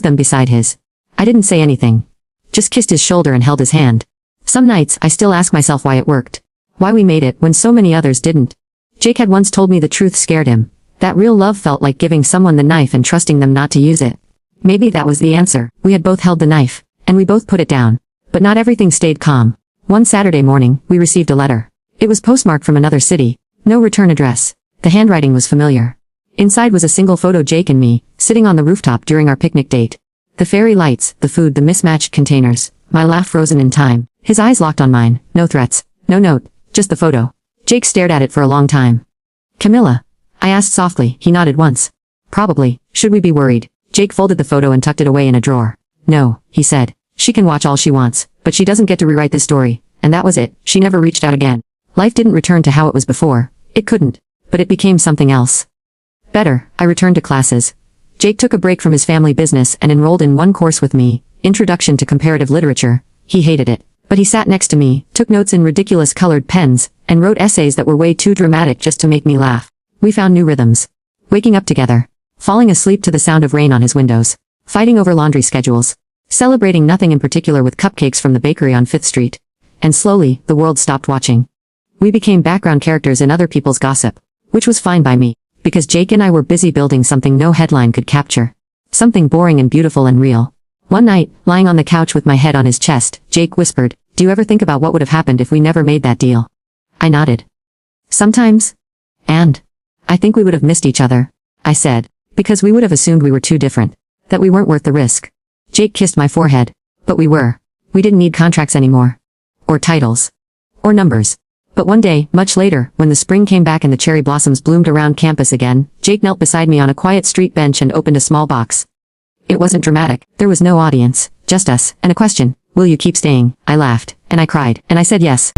them beside his. I didn't say anything. Just kissed his shoulder and held his hand. Some nights, I still ask myself why it worked. Why we made it when so many others didn't. Jake had once told me the truth scared him. That real love felt like giving someone the knife and trusting them not to use it. Maybe that was the answer. We had both held the knife, and we both put it down. But not everything stayed calm. One Saturday morning, we received a letter. It was postmarked from another city. No return address. The handwriting was familiar. Inside was a single photo, Jake and me, sitting on the rooftop during our picnic date. The fairy lights, the food, the mismatched containers, my laugh frozen in time. His eyes locked on mine, no threats, no note, just the photo. Jake stared at it for a long time. Camilla? I asked softly. He nodded once. Probably. Should we be worried? Jake folded the photo and tucked it away in a drawer. No, he said. She can watch all she wants, but she doesn't get to rewrite this story. And that was it. She never reached out again. Life didn't return to how it was before. It couldn't. But it became something else. Better. I returned to classes. Jake took a break from his family business and enrolled in one course with me, Introduction to Comparative Literature. He hated it. But he sat next to me, took notes in ridiculous colored pens, and wrote essays that were way too dramatic just to make me laugh. We found new rhythms. Waking up together. Falling asleep to the sound of rain on his windows. Fighting over laundry schedules. Celebrating nothing in particular with cupcakes from the bakery on 5th Street. And slowly, the world stopped watching. We became background characters in other people's gossip. Which was fine by me. Because Jake and I were busy building something no headline could capture. Something boring and beautiful and real. One night, lying on the couch with my head on his chest, Jake whispered, "Do you ever think about what would have happened if we never made that deal?" I nodded. Sometimes. And I think we would have missed each other, I said, because we would have assumed we were too different. That we weren't worth the risk. Jake kissed my forehead. But we were. We didn't need contracts anymore. Or titles. Or numbers. But one day, much later, when the spring came back and the cherry blossoms bloomed around campus again, Jake knelt beside me on a quiet street bench and opened a small box. It wasn't dramatic. There was no audience, just us, and a question. "Will you keep staying?" I laughed, and I cried, and I said yes.